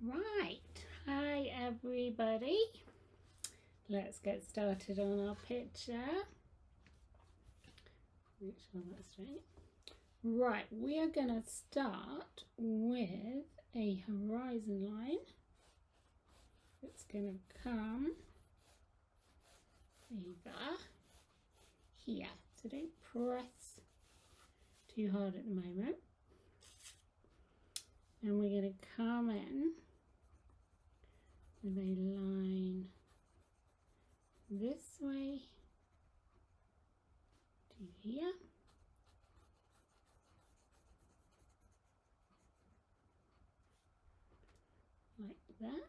Right, hi everybody. Let's get started on our picture. Make sure that's right. Right, we are going to start with a horizon line. It's going to come over here. So don't press too hard at the moment. And we're going to come in with a line this way to here. Like that.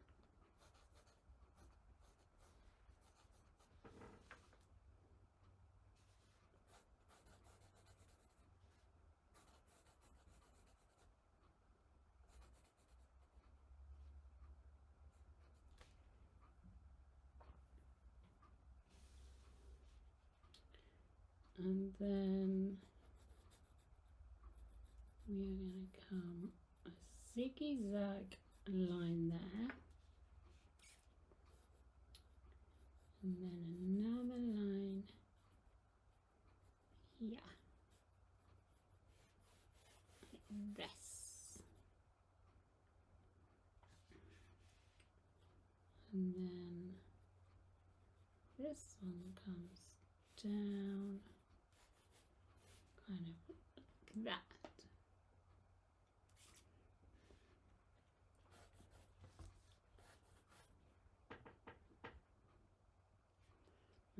And then we are going to come a zigzag line there, and then another line here, like this, and then this one comes down, kind of like that.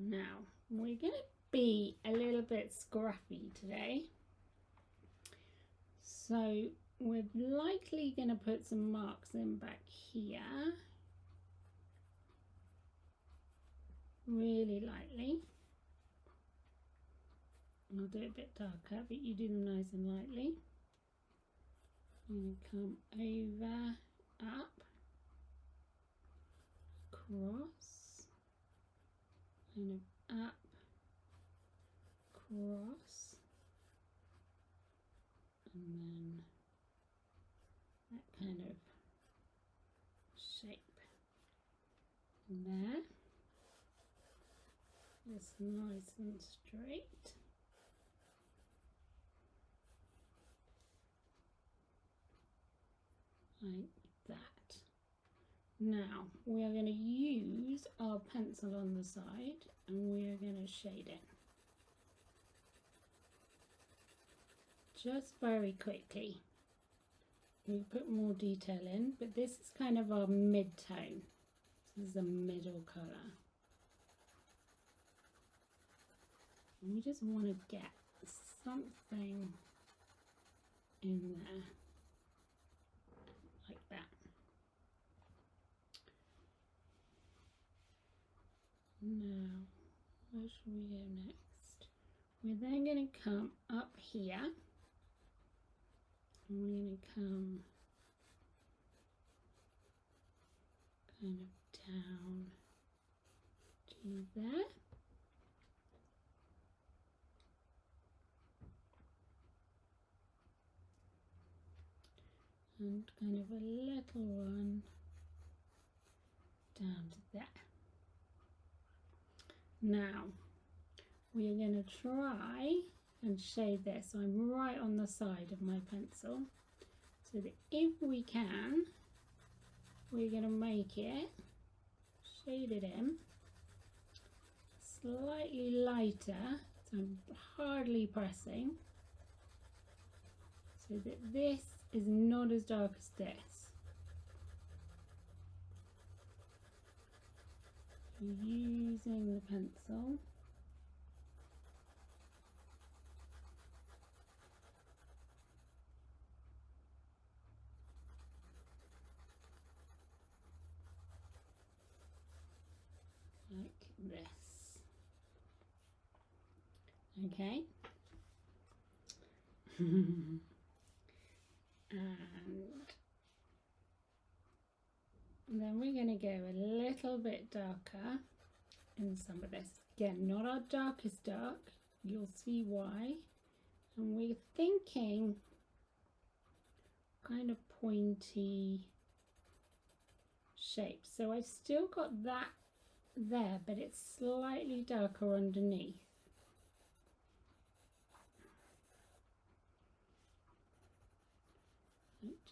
Now, we're going to be a little bit scruffy today. So, we're likely going to put some marks in back here. Really lightly. I'll do it a bit darker, but you do them nice and lightly. I'm going to come over, up, across, kind of up, across, and then that kind of shape. And there, it's nice and straight. Like that. Now we are going to use our pencil on the side and we are going to shade it. Just very quickly. We put more detail in, but this is kind of our mid-tone. This is a middle colour. And we just want to get something in there. Like that. Now, where should we go next? We're then going to come up here. And we're going to come kind of down to there. And kind of a little one down to there. Now we are going to try and shade this. So I'm right on the side of my pencil, so that if we can, we're going to make it, shade it in slightly lighter, so I'm hardly pressing, so that this is not as dark as this. Using the pencil. Like this. Okay. And then we're going to go a little bit darker in some of this. Again, not our darkest dark. You'll see why. And we're thinking kind of pointy shape. So I've still got that there, but it's slightly darker underneath.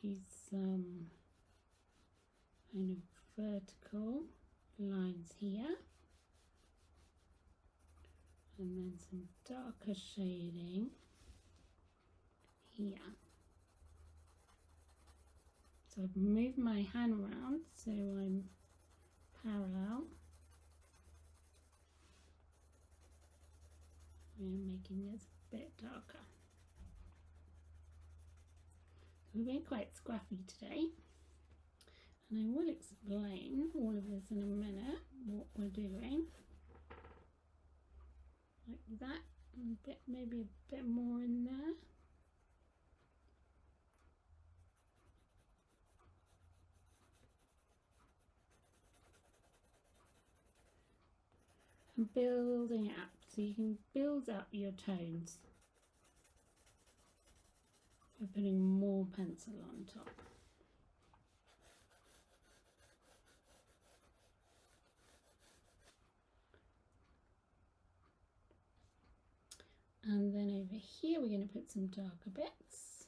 Do some kind of vertical lines here, and then some darker shading here. So I've moved my hand around so I'm parallel. We're making this a bit darker. We've been quite scruffy today, and I will explain all of this in a minute, what we're doing. Like that, and a bit, maybe a bit more in there. And building it up, so you can build up your tones by putting more pencil on top. And then over here we're going to put some darker bits.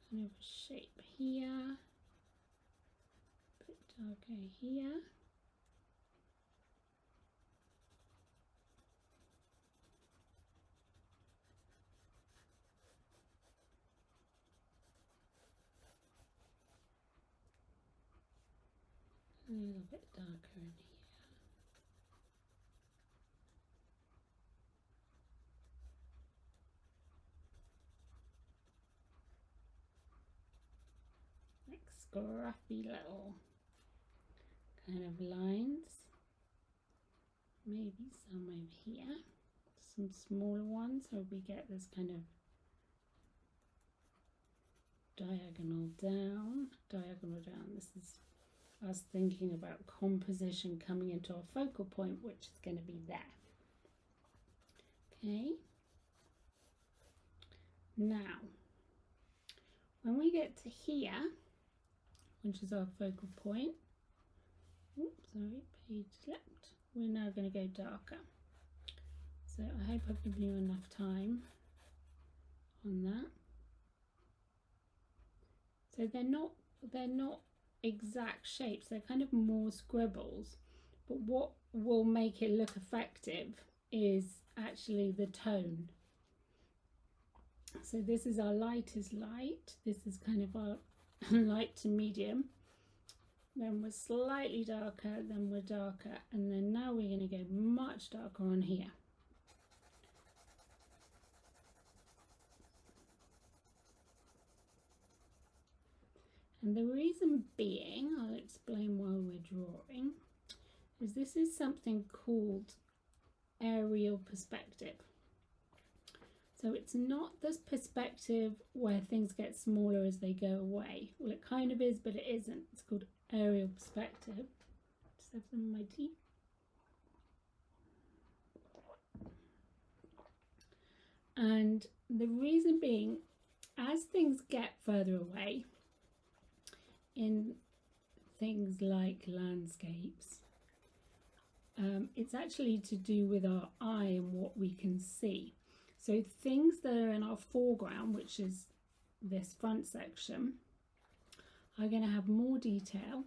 Kind of a shape here, a bit darker here. A little bit darker in here. Like scruffy little kind of lines. Maybe some over here. Some smaller ones so we get this kind of diagonal down. This is us thinking about composition coming into our focal point, which is going to be there. Okay. Now, when we get to here, which is our focal point, oops, sorry, page slipped, we're now going to go darker. So I hope I've given you enough time on that. So they're not exact shapes, they're kind of more scribbles, but what will make it look effective is actually the tone. So this is our lightest light, this is kind of our light to medium, then we're slightly darker, then we're darker, and then now we're going to go much darker on here. And the reason being, I'll explain while we're drawing, is this is something called aerial perspective. So it's not this perspective where things get smaller as they go away. Well, it kind of is, but it isn't. It's called aerial perspective. Just have some of my tea. And the reason being, as things get further away, in things like landscapes, it's actually to do with our eye and what we can see. So things that are in our foreground, which is this front section, are going to have more detail.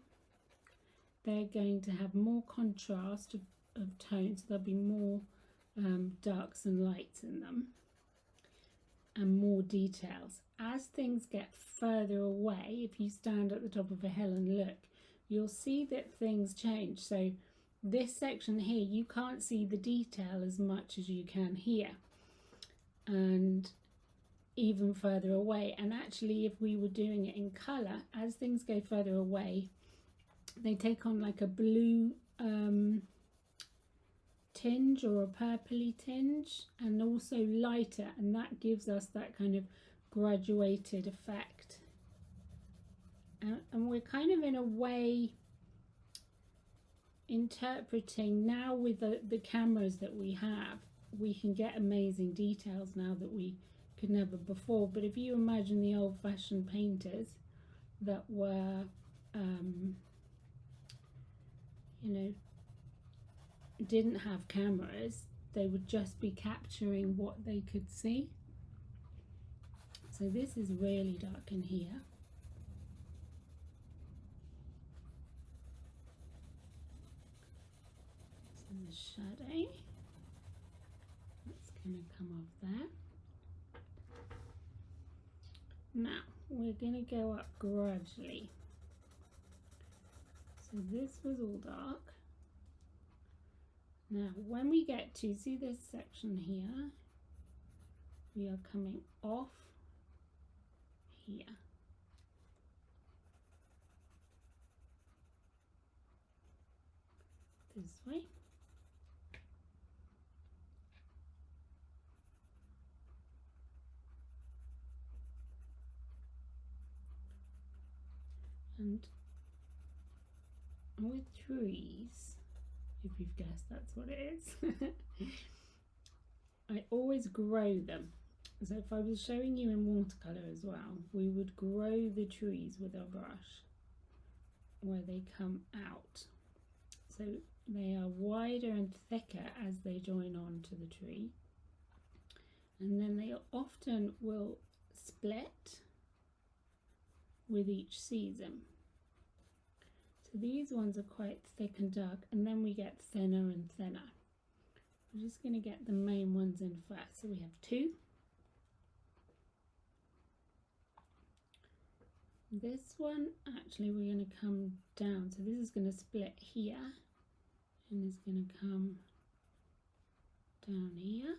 They're going to have more contrast of tones. There'll be more darks and lights in them, and more details. As things get further away, if you stand at the top of a hill and look, you'll see that things change. So this section here, you can't see the detail as much as you can here, and even further away. And actually, if we were doing it in colour, as things go further away, they take on like a blue tinge or a purpley tinge, and also lighter, and that gives us that kind of graduated effect. And we're kind of in a way interpreting now with the cameras that we have, we can get amazing details now that we could never before. But if you imagine the old-fashioned painters, that were, you know, didn't have cameras, they would just be capturing what they could see. So this is really dark in here. This is a shadow. That's going to come off there. Now we're going to go up gradually. So this was all dark. Now when we get to, see this section here, we are coming off here. This way. And with trees, if you've guessed that's what it is, I always grow them. So if I was showing you in watercolour as well, we would grow the trees with our brush where they come out. So they are wider and thicker as they join on to the tree. And then they often will split with each season. So these ones are quite thick and dark, and then we get thinner and thinner. We're just going to get the main ones in first. So we have two. This one, actually, we're going to come down. So this is going to split here, and is going to come down here,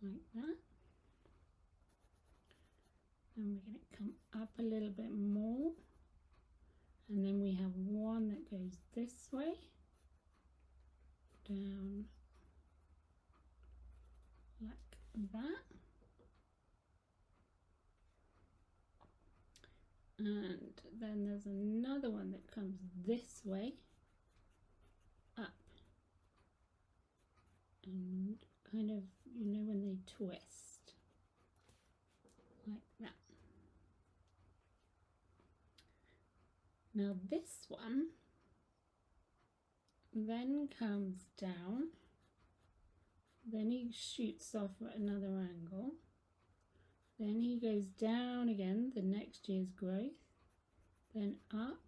like that. And we're going to come up a little bit more. And then we have one that goes this way, down like that. And then there's another one that comes this way, up. And kind of, you know, when they twist, like that. Now this one then comes down, then he shoots off at another angle, then he goes down again, the next year's growth, then up,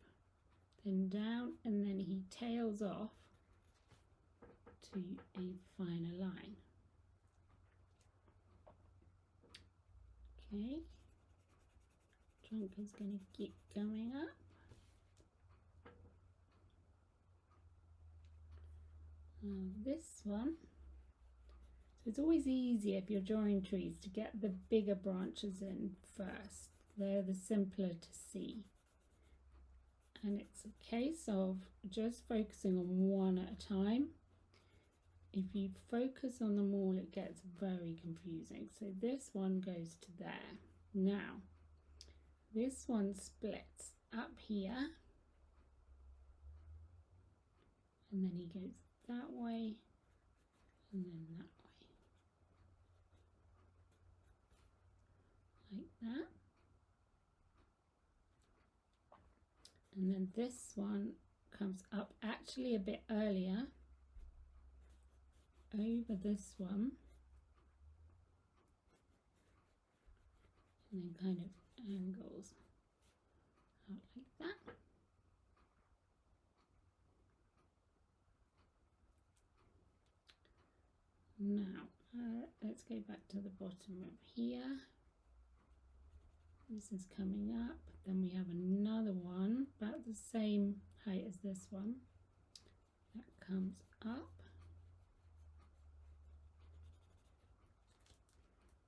then down, and then he tails off to a finer line. Okay, trunk is going to keep going up. This one, so it's always easier if you're drawing trees to get the bigger branches in first. They're the simpler to see. And it's a case of just focusing on one at a time. If you focus on them all, it gets very confusing. So this one goes to there. Now, this one splits up here, and then he goes that way, and then that way, like that. And then this one comes up actually a bit earlier, over this one, and then kind of angles out like that. Now, let's go back to the bottom of here. This is coming up, then we have another one about the same height as this one that comes up.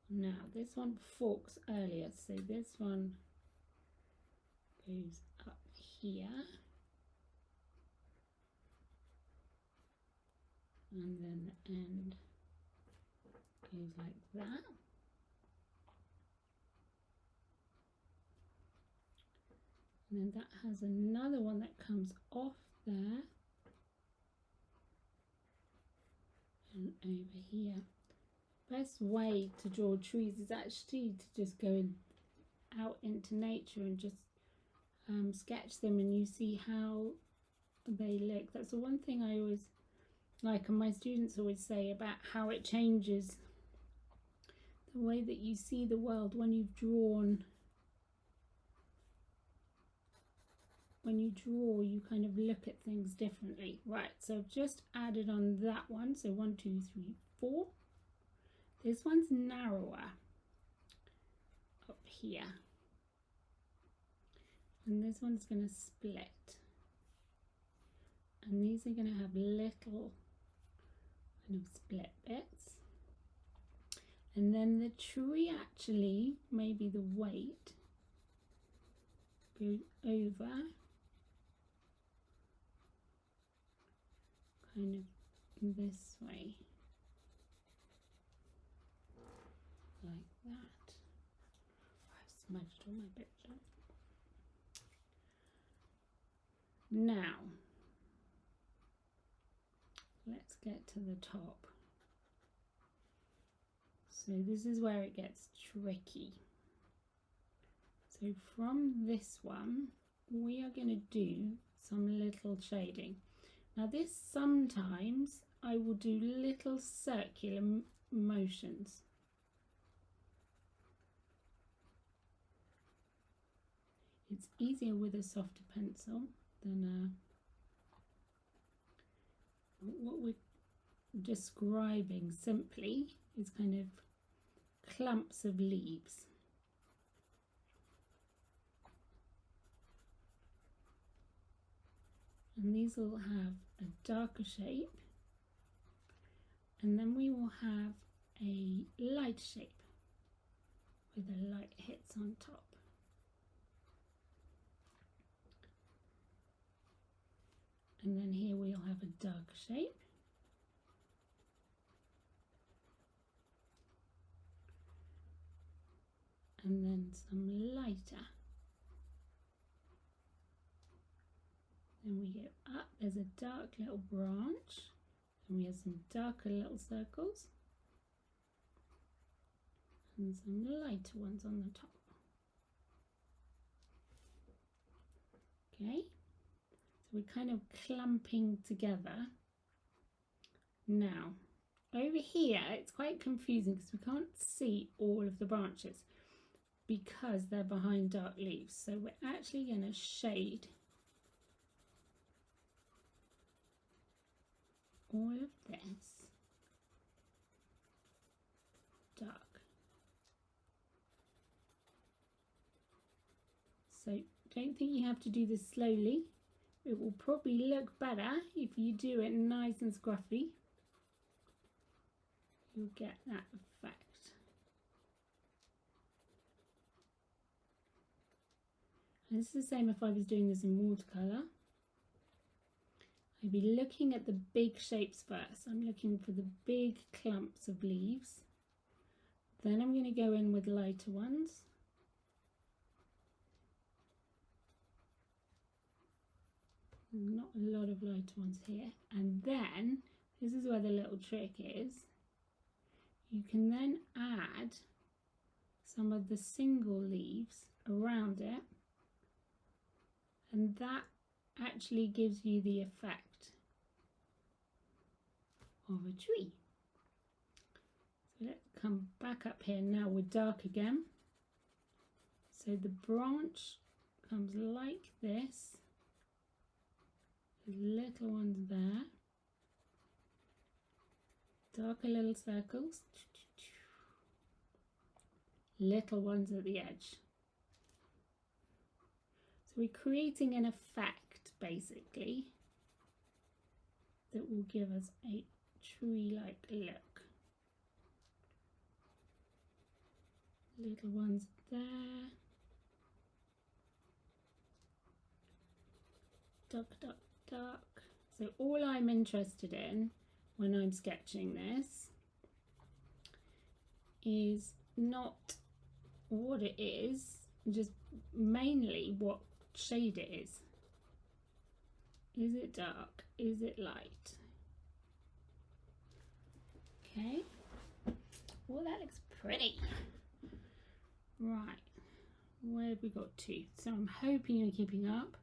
Now this one forks earlier, so this one goes up here, and then the end goes like that. And then that has another one that comes off there and over here. Best way to draw trees is actually to just go in out into nature and just sketch them, and you see how they look. That's the one thing I always like, and my students always say about how it changes the way that you see the world when you've drawn. When you draw, you kind of look at things differently. Right, so I've just added on that one. So 1, 2, 3, 4. This one's narrower up here. And this one's going to split. And these are going to have little kind of split bits. And then the tree actually, maybe the weight goes over kind of this way, like that. I've smudged on my picture. Now, let's get to the top. So this is where it gets tricky. So from this one, we are going to do some little shading. Now this, sometimes I will do little circular motions. It's easier with a softer pencil than what we're describing simply is kind of clumps of leaves. And these will have a darker shape, and then we will have a light shape where the light hits on top. And then here we'll have a dark shape. And then some lighter. Then we go up, there's a dark little branch, and we have some darker little circles, and some lighter ones on the top. Okay, so we're kind of clumping together. Now, over here, it's quite confusing because we can't see all of the branches because they're behind dark leaves. So we're actually going to shade all of this dark. So don't think you have to do this slowly. It will probably look better if you do it nice and scruffy. You'll get that effect. And it's the same if I was doing this in watercolour. I'd be looking at the big shapes first. I'm looking for the big clumps of leaves. Then I'm going to go in with lighter ones. Not a lot of lighter ones here. And then, this is where the little trick is. You can then add some of the single leaves around it. And that actually gives you the effect of a tree. So let's come back up here. Now we're dark again. So the branch comes like this. There's little ones there. Darker little circles. Little ones at the edge. So we're creating an effect basically that will give us a tree-like look. Little ones there. Dark, dark, dark. So all I'm interested in when I'm sketching this is not what it is, just mainly what shade it is. Is it dark? Is it light? Okay. Well, that looks pretty. Right. where have we got to? So I'm hoping you're keeping up.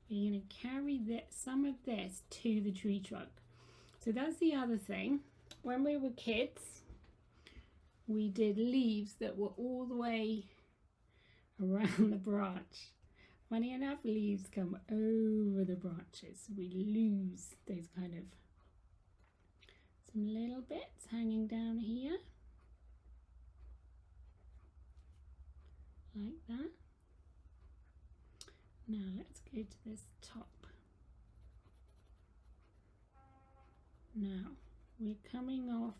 We're going to carry some of this to the tree trunk. So that's the other thing. When we were kids, we did leaves that were all the way around the branch. Funny enough, leaves come over the branches. We lose those kind of some little bits hanging down here. Like that. Now let's go to this top. Now we're coming off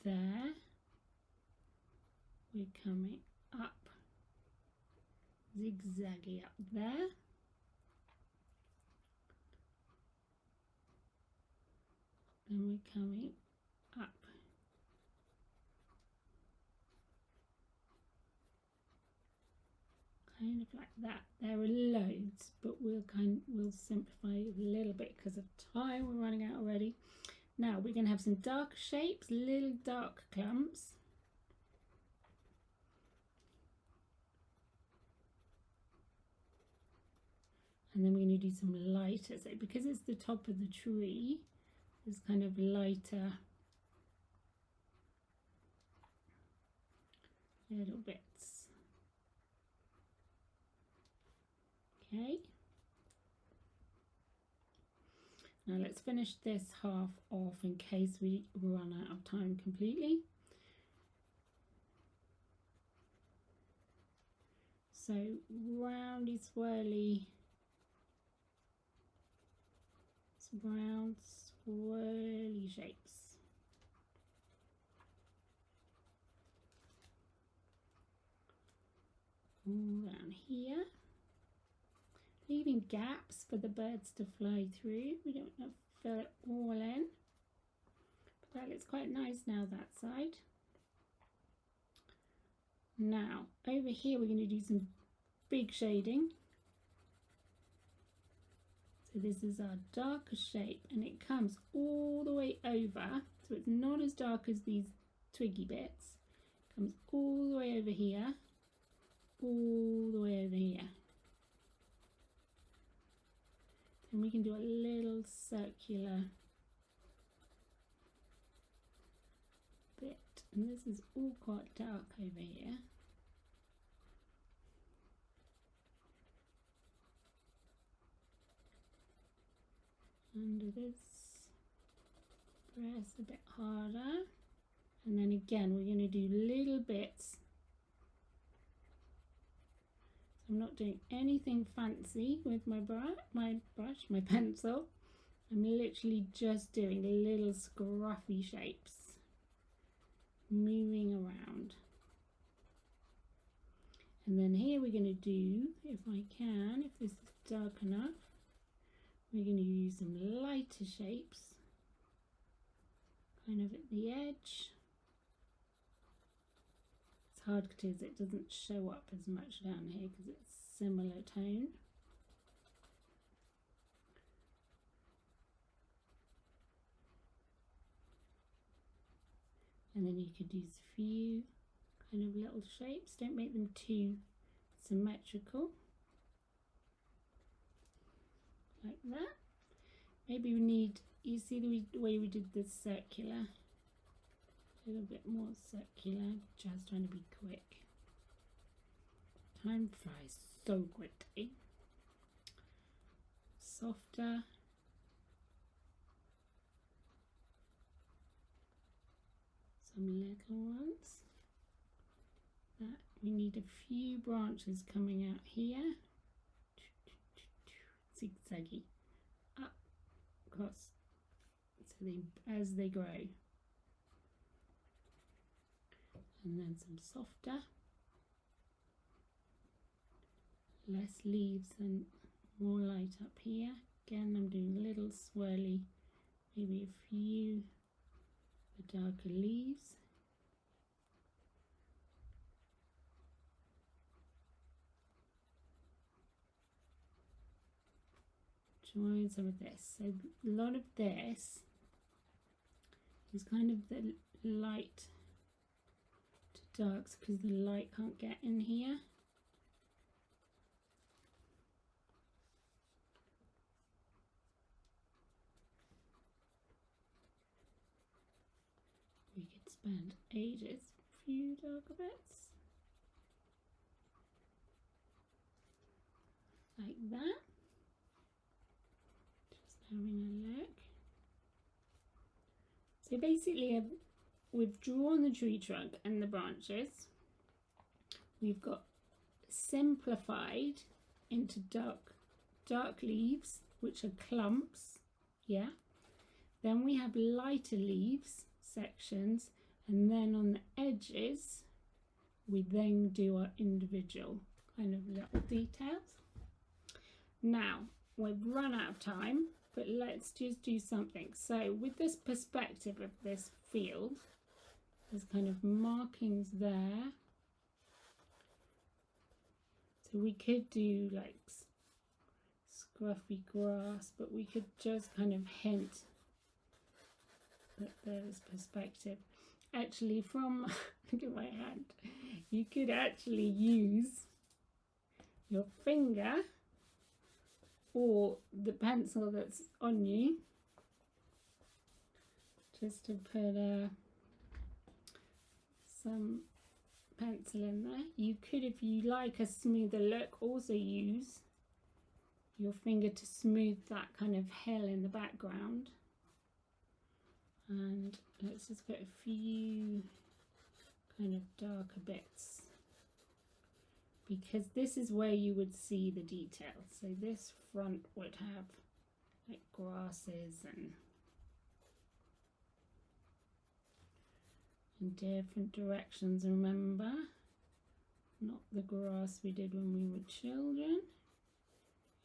there. We're coming up, zigzaggy up there. Then we're coming up. Kind of like that. There are loads, but we'll simplify a little bit because of time. We're running out already. Now we're going to have some dark shapes, little dark clumps. And then we're going to do some lighter. So because it's the top of the tree, there's kind of lighter little bits. Okay. Now let's finish this half off in case we run out of time completely. So roundy, swirly, round, swirly shapes. All down here. Leaving gaps for the birds to fly through. We don't want to fill it all in. But that looks quite nice now, that side. Now, over here we're going to do some big shading. So this is our darker shape and it comes all the way over. So it's not as dark as these twiggy bits. It comes all the way over here. All the way over here. And we can do a little circular bit. And this is all quite dark over here. Under this, press a bit harder. And then again, we're going to do little bits. I'm not doing anything fancy with my pencil. I'm literally just doing little scruffy shapes, moving around. And then here we're going to do, if I can, if this is dark enough, we're going to use some lighter shapes, kind of at the edge. Hard because it doesn't show up as much down here because it's similar tone. And then you could use a few kind of little shapes. Don't make them too symmetrical. Like that. Maybe we need, you see the way we did this circular? A little bit more circular, just trying to be quick. Time flies so quickly. Softer. Some little ones. That we need a few branches coming out here. Zigzaggy. Up, across, so as they grow. And then some softer, less leaves and more light up here. Again, I'm doing little swirly, maybe a few the darker leaves. Join some of this. So a lot of this is kind of the light darks because the light can't get in here. spend ages. A few darker bits. Like that. Just having a look. So basically we've drawn the tree trunk and the branches. We've got simplified into dark leaves, which are clumps, yeah. Then we have lighter leaves sections, and then on the edges we then do our individual kind of little details. Now we've run out of time, but let's just do something. So with this perspective of this field, there's kind of markings there. So we could do like scruffy grass, but we could just kind of hint that there's perspective. Actually, from look at my hand, you could actually use your finger or the pencil that's on you just to put some pencil in there. You could, if you like a smoother look, also use your finger to smooth that kind of hill in the background. And let's just put a few kind of darker bits, because this is where you would see the details. So this front would have like grasses and in different directions. Remember, not the grass we did when we were children.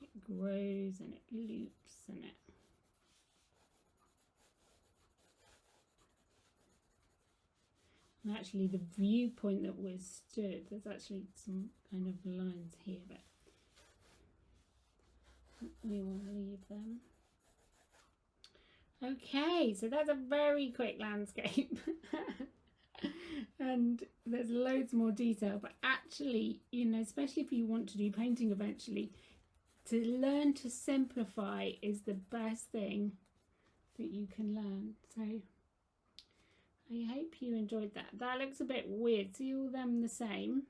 It grows and it loops and it and actually the viewpoint that we're stood, there's actually some kind of lines here, but we will leave them. Okay, so that's a very quick landscape. And there's loads more detail, but actually, you know, especially if you want to do painting eventually, to learn to simplify is the best thing that you can learn. So I hope you enjoyed that. That looks a bit weird. See all them the same?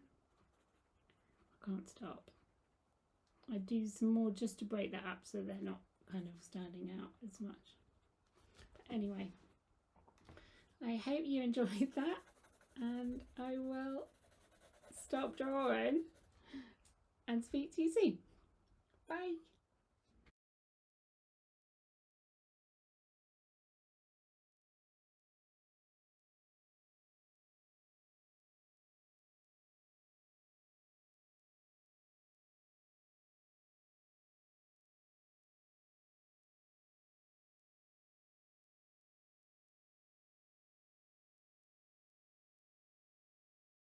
I can't stop. I do some more just to break that up so they're not kind of standing out as much. But anyway, I hope you enjoyed that, and I will stop drawing and speak to you soon. Bye.